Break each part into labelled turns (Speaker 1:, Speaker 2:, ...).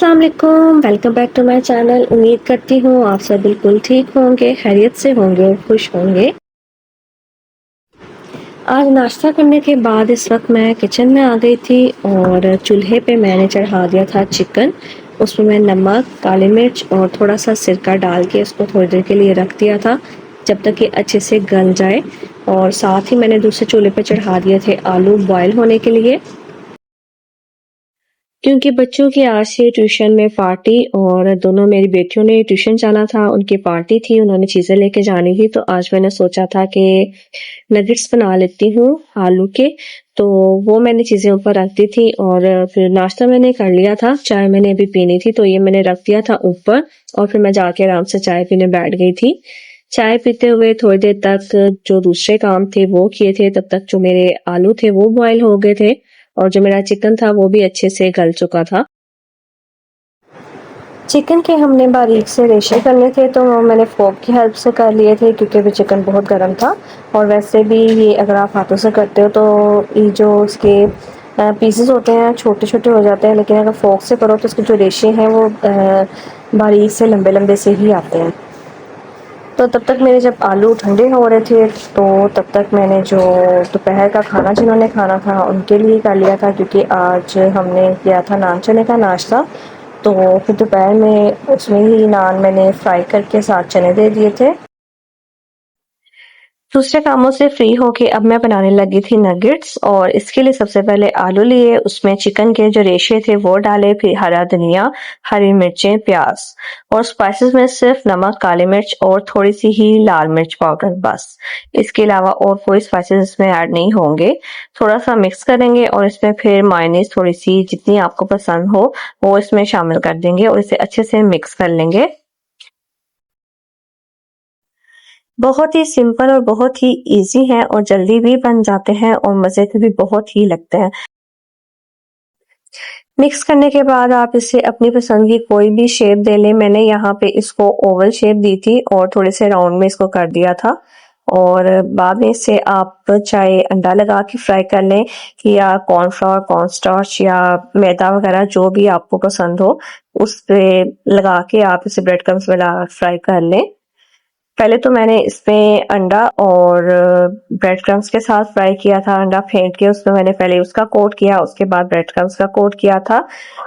Speaker 1: अस्सलाम वालेकुम, welcome back to my channel. उम्मीद करती हूँ आप सब बिल्कुल ठीक होंगे, खैरियत से होंगे और खुश होंगे। आज नाश्ता करने के बाद इस वक्त मैं किचन में आ गई थी और चूल्हे पे मैंने चढ़ा दिया था चिकन। उसमें मैं नमक, काली मिर्च और थोड़ा सा सिरका डाल के उसको थोड़ी देर के लिए रख दिया था, जब तक ये अच्छे से गल जाए। और साथ ही मैंने दूसरे चूल्हे पे चढ़ा दिए थे आलू बॉयल होने के लिए, क्योंकि बच्चों की आज से ट्यूशन में पार्टी और दोनों मेरी बेटियों ने ट्यूशन जाना था, उनकी पार्टी थी, उन्होंने चीज़ें लेके जानी थी। तो आज मैंने सोचा था कि नगेट्स बना लेती हूँ आलू के। तो वो मैंने चीज़ें ऊपर रख दी थी और फिर नाश्ता मैंने कर लिया था, चाय मैंने अभी पीनी थी तो ये मैंने रख दिया था ऊपर और फिर मैं जाके आराम से चाय पीने बैठ गई थी। चाय पीते हुए थोड़ी देर तक जो दूसरे काम थे वो किए थे, तब तक जो मेरे आलू थे वो बॉयल हो गए थे और जो मेरा चिकन था वो भी अच्छे से गल चुका था। चिकन के हमने बारीक से रेशे करने थे तो मैंने फोक की हेल्प से कर लिए थे, क्योंकि अभी चिकन बहुत गर्म था। और वैसे भी ये अगर आप हाथों से करते हो तो ये जो उसके पीसेस होते हैं छोटे छोटे हो जाते हैं, लेकिन अगर फोक से करो तो उसके जो रेशे हैं वो बारीक से लंबे लंबे से ही आते हैं। तो तब तक मेरे जब आलू ठंडे हो रहे थे तो तब तक मैंने जो दोपहर का खाना जिन्होंने खाना था उनके लिए कर लिया था, क्योंकि आज हमने किया था नान चने का नाश्ता। तो फिर दोपहर में उसमें ही नान मैंने फ्राई करके साथ चने दे दिए थे। दूसरे कामों से फ्री होके अब मैं बनाने लगी थी नगेट्स, और इसके लिए सबसे पहले आलू लिए, उसमें चिकन के जो रेशे थे वो डाले, फिर हरा धनिया, हरी मिर्चें, प्याज और स्पाइसेस में सिर्फ नमक, काली मिर्च और थोड़ी सी ही लाल मिर्च पाउडर, बस। इसके अलावा और कोई स्पाइसेस इसमें ऐड नहीं होंगे। थोड़ा सा मिक्स करेंगे और इसमें फिर मायोनीज थोड़ी सी जितनी आपको पसंद हो वो इसमें शामिल कर देंगे और इसे अच्छे से मिक्स कर लेंगे। बहुत ही सिंपल और बहुत ही इजी है और जल्दी भी बन जाते हैं और मज़े के भी बहुत ही लगते हैं। मिक्स करने के बाद आप इसे अपनी पसंद की कोई भी शेप दे लें। मैंने यहाँ पे इसको ओवल शेप दी थी और थोड़े से राउंड में इसको कर दिया था। और बाद में इसे आप चाहे अंडा लगा के फ्राई कर लें या कॉर्नफ्लोर, कॉर्नस्टार्च या मैदा वगैरह जो भी आपको पसंद हो उस पे लगा के आप इसे ब्रेड क्रम्स में लगा फ्राई कर लें। पहले तो मैंने इसमें अंडा और ब्रेड क्रम्स के साथ फ्राई किया था। अंडा फेंट के उसमें मैंने पहले उसका कोट किया, उसके बाद ब्रेड क्रम्स का कोट किया था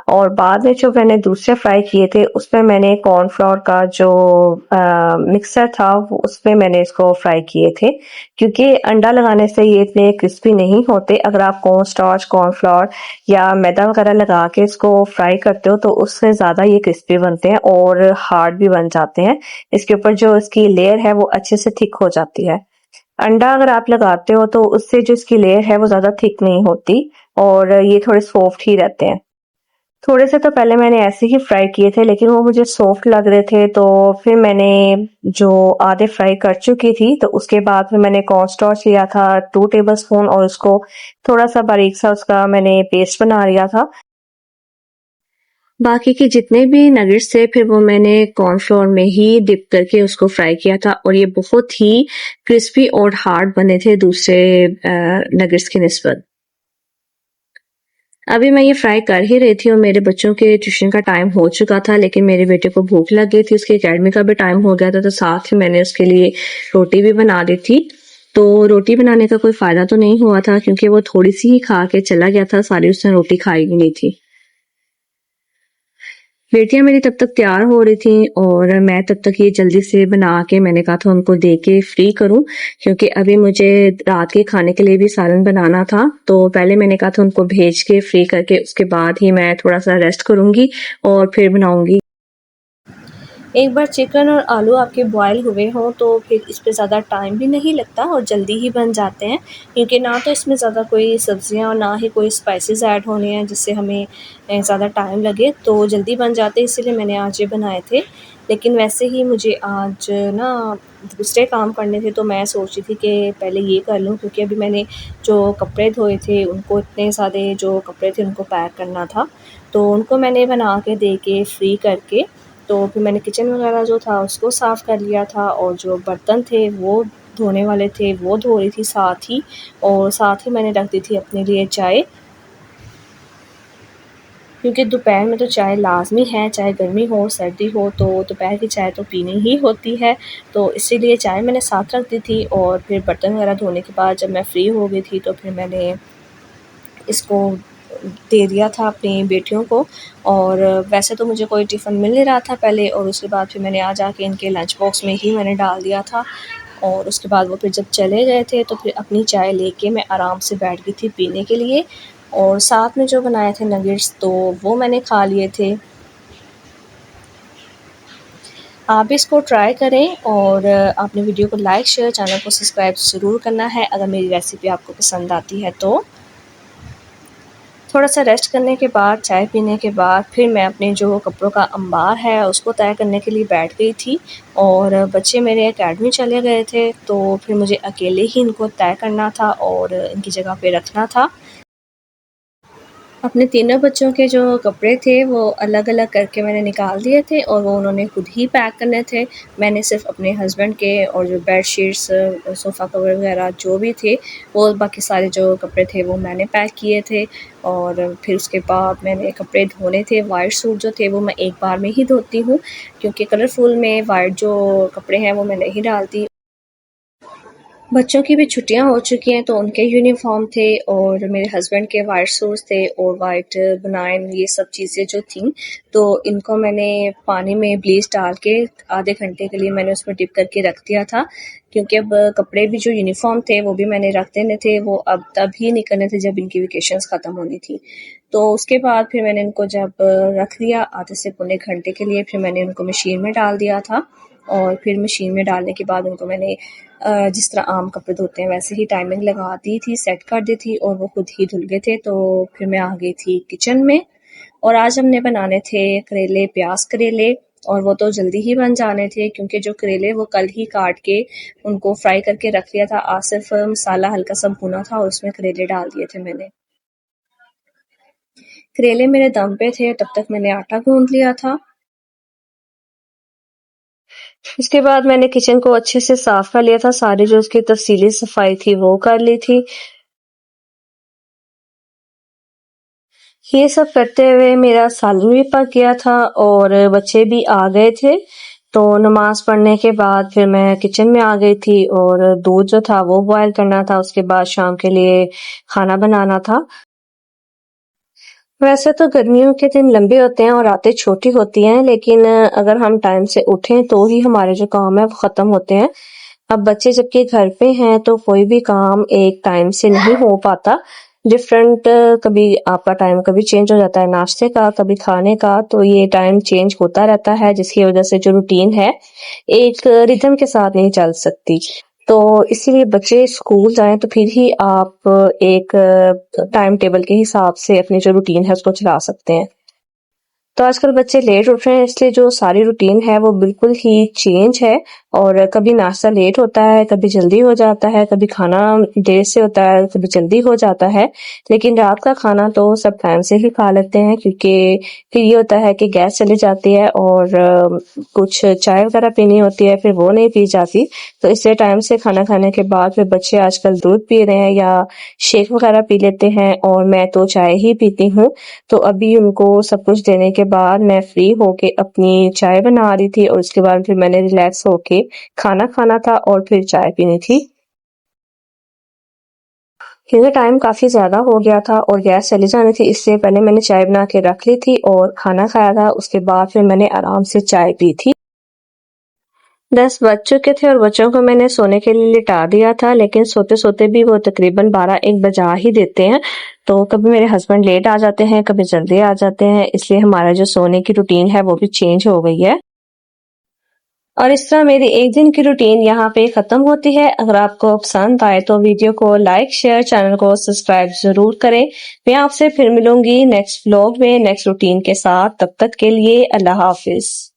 Speaker 1: और बाद में जो मैंने दूसरे फ्राई किए थे उसमें मैंने कॉर्नफ्लोर का जो मिक्सर था उसमें मैंने इसको फ्राई किए थे, क्योंकि अंडा लगाने से ये इतने क्रिस्पी नहीं होते। अगर आप कॉर्न स्टार्च, कॉर्नफ्लोर या मैदा वगैरह लगा के इसको फ्राई करते हो तो उससे ज़्यादा ये क्रिस्पी बनते हैं और हार्ड भी बन जाते हैं। इसके ऊपर जो इसकी लेयर है वो अच्छे से थिक हो जाती है। अंडा अगर आप लगाते हो तो उससे जो इसकी लेयर है वो ज़्यादा थिक नहीं होती और ये थोड़े सॉफ्ट ही रहते हैं। थोड़े से तो पहले मैंने ऐसे ही फ्राई किए थे लेकिन वो मुझे सॉफ्ट लग रहे थे, तो फिर मैंने जो आधे फ्राई कर चुकी थी तो उसके बाद फिर मैंने कॉर्नस्टार्च लिया था 2 टेबलस्पून और उसको थोड़ा सा बारीक सा उसका मैंने पेस्ट बना लिया था। बाकी के जितने भी नगेट्स थे फिर वो मैंने कॉर्नफ्लोर में ही डिप करके उसको फ्राई किया था और ये बहुत ही क्रिस्पी और हार्ड बने थे दूसरे नगेट्स की निस्बत। अभी मैं ये फ्राई कर ही रही थी और मेरे बच्चों के ट्यूशन का टाइम हो चुका था, लेकिन मेरे बेटे को भूख लग गई थी, उसके एकेडमी का भी टाइम हो गया था, तो साथ ही मैंने उसके लिए रोटी भी बना दी थी। तो रोटी बनाने का कोई फायदा तो नहीं हुआ था क्योंकि वो थोड़ी सी ही खा के चला गया था, सारी उसने रोटी खाई भी नहीं थी। बेटियां मेरी तब तक तैयार हो रही थी और मैं तब तक ये जल्दी से बना के मैंने कहा था उनको दे के फ्री करूं, क्योंकि अभी मुझे रात के खाने के लिए भी सालन बनाना था। तो पहले मैंने कहा था उनको भेज के फ्री करके उसके बाद ही मैं थोड़ा सा रेस्ट करूंगी और फिर बनाऊंगी। एक बार चिकन और आलू आपके बॉयल हुए हों तो फिर इस पे ज़्यादा टाइम भी नहीं लगता और जल्दी ही बन जाते हैं, क्योंकि ना तो इसमें ज़्यादा कोई सब्जियां और ना ही कोई स्पाइसेस ऐड होने हैं जिससे हमें ज़्यादा टाइम लगे, तो जल्दी बन जाते हैं, इसीलिए मैंने आज ये बनाए थे। लेकिन वैसे ही मुझे आज ना दूसरे काम करने थे तो मैं सोच रही थी कि पहले ये कर लूँ, क्योंकि अभी मैंने जो कपड़े धोए थे उनको इतने सारे जो कपड़े थे उनको पैक करना था, तो उनको मैंने बना के दे के फ्री करके तो फिर मैंने किचन वगैरह जो था उसको साफ़ कर लिया था और जो बर्तन थे वो धोने वाले थे वो धो रही थी साथ ही, और साथ ही मैंने रख दी थी अपने लिए चाय। क्योंकि दोपहर में तो चाय लाज़मी है, चाहे गर्मी हो सर्दी हो, तो दोपहर की चाय तो पीनी ही होती है। तो इसीलिए चाय मैंने साथ रख दी थी और फिर बर्तन वगैरह धोने के बाद जब मैं फ्री हो गई थी तो फिर मैंने इसको दे दिया था अपनी बेटियों को। और वैसे तो मुझे कोई टिफ़िन मिल नहीं रहा था पहले, और उसके बाद फिर मैंने आ जाके इनके लंच बॉक्स में ही मैंने डाल दिया था। और उसके बाद वो फिर जब चले गए थे तो फिर अपनी चाय लेके मैं आराम से बैठ गई थी पीने के लिए। और साथ में जो बनाए थे नगेट्स तो वो मैंने खा लिए थे। आप भी इसको ट्राई करें और आपने वीडियो को लाइक शेयर चैनल को सब्सक्राइब ज़रूर करना है अगर मेरी रेसिपी आपको पसंद आती है तो। थोड़ा सा रेस्ट करने के बाद, चाय पीने के बाद फिर मैं अपने जो कपड़ों का अंबार है उसको तय करने के लिए बैठ गई थी। और बच्चे मेरे एकेडमी चले गए थे तो फिर मुझे अकेले ही इनको तय करना था और इनकी जगह पे रखना था। अपने तीनों बच्चों के जो कपड़े थे वो अलग-अलग करके मैंने निकाल दिए थे और वो उन्होंने खुद ही पैक करने थे। मैंने सिर्फ़ अपने हस्बैंड के और जो बेडशीट्स, सोफ़ा कवर वग़ैरह जो भी थे, वो बाकी सारे जो कपड़े थे वो मैंने पैक किए थे। और फिर उसके बाद मैंने कपड़े धोने थे, वाइट सूट जो थे वो मैं एक बार में ही धोती हूँ, क्योंकि कलरफुल में वाइट जो कपड़े हैं वो मैं नहीं डालती। बच्चों की भी छुट्टियां हो चुकी हैं तो उनके यूनिफ़ॉर्म थे और मेरे हस्बैंड के वाइट शूज़ थे और वाइट बनान ये सब चीज़ें जो थीं, तो इनको मैंने पानी में ब्लीच डाल के आधे घंटे के लिए मैंने उसमें डिप करके रख दिया था। क्योंकि अब कपड़े भी जो यूनिफ़ॉर्म थे वो भी मैंने रख देने थे, वो अब तभी निकलने थे जब इनकी वेकेशंस ख़त्म होनी थी। तो उसके बाद फिर मैंने इनको जब रख दिया आधे से पौने घंटे के लिए, फिर मैंने उनको मशीन में डाल दिया था। और फिर मशीन में डालने के बाद उनको मैंने जिस तरह आम कपड़े धोते हैं वैसे ही टाइमिंग लगा दी थी, सेट कर दी थी और वो खुद ही धुल गए थे। तो फिर मैं आ गई थी किचन में और आज हमने बनाने थे करेले, प्याज करेले। और वो तो जल्दी ही बन जाने थे क्योंकि जो करेले वो कल ही काट के उनको फ्राई करके रख लिया था। आज सिर्फ मसाला हल्का सा भुना था और उसमें करेले डाल दिए थे मैंने। करेले मेरे दम पे थे तब तक मैंने आटा गूंद लिया था। इसके बाद मैंने किचन को अच्छे से साफ कर लिया था, सारी जो उसकी तफसीली सफाई थी वो कर ली थी। ये सब करते हुए मेरा सालन भी पक गया था और बच्चे भी आ गए थे। तो नमाज पढ़ने के बाद फिर मैं किचन में आ गई थी और दूध जो था वो बॉयल करना था, उसके बाद शाम के लिए खाना बनाना था। वैसे तो गर्मियों के दिन लंबे होते हैं और रातें छोटी होती हैं, लेकिन अगर हम टाइम से उठें तो ही हमारे जो काम है वो ख़त्म होते हैं। अब बच्चे जबकि घर पे हैं तो कोई भी काम एक टाइम से नहीं हो पाता। डिफरेंट कभी आपका टाइम कभी चेंज हो जाता है नाश्ते का, कभी खाने का, तो ये टाइम चेंज होता रहता है जिसकी वजह से जो रूटीन है एक रिदम के साथ नहीं चल सकती। तो इसीलिए बच्चे स्कूल जाएं तो फिर ही आप एक टाइम टेबल के हिसाब से अपनी जो रूटीन है उसको चला सकते हैं। तो आजकल बच्चे लेट उठ रहे हैं इसलिए जो सारी रूटीन है वो बिल्कुल ही चेंज है। और कभी नाश्ता लेट होता है, कभी जल्दी हो जाता है, कभी खाना देर से होता है, कभी जल्दी हो जाता है। लेकिन रात का खाना तो सब टाइम से ही खा लेते हैं, क्योंकि फिर ये होता है कि गैस चली जाती है और कुछ चाय वगैरह पीनी होती है, फिर वो नहीं पी जाती। तो इसलिए टाइम से खाना खाने के बाद फिर बच्चे आजकल दूध पी रहे हैं या शेक वगैरह पी लेते हैं और मैं तो चाय ही पीती हूँ। तो अभी उनको सब कुछ देने के बाद मैं फ्री होके अपनी चाय बना रही थी और उसके बाद फिर मैंने रिलैक्स होके खाना खाना था और फिर चाय पीनी थी। क्योंकि टाइम काफ़ी ज़्यादा हो गया था और गैस चली जानी थी, इसलिए पहले मैंने चाय बना के रख ली थी और खाना खाया था, उसके बाद फिर मैंने आराम से चाय पी थी। 10 बज चुके थे और बच्चों को मैंने सोने के लिए लिटा दिया था, लेकिन सोते-सोते भी वो तकरीबन 12-1 बजा ही देते हैं। तो कभी मेरे हस्बैंड लेट आ जाते हैं, कभी जल्दी आ जाते हैं, इसलिए हमारा जो सोने की रूटीन है वो भी चेंज हो गई है। और इस तरह मेरी एक दिन की रूटीन यहाँ पे ख़त्म होती है। अगर आपको पसंद आए तो वीडियो को लाइक, शेयर, चैनल को सब्सक्राइब ज़रूर करें। मैं आपसे फिर मिलूंगी नेक्स्ट व्लॉग में नेक्स्ट रूटीन के साथ। तब तक के लिए अल्लाह हाफ़िज़।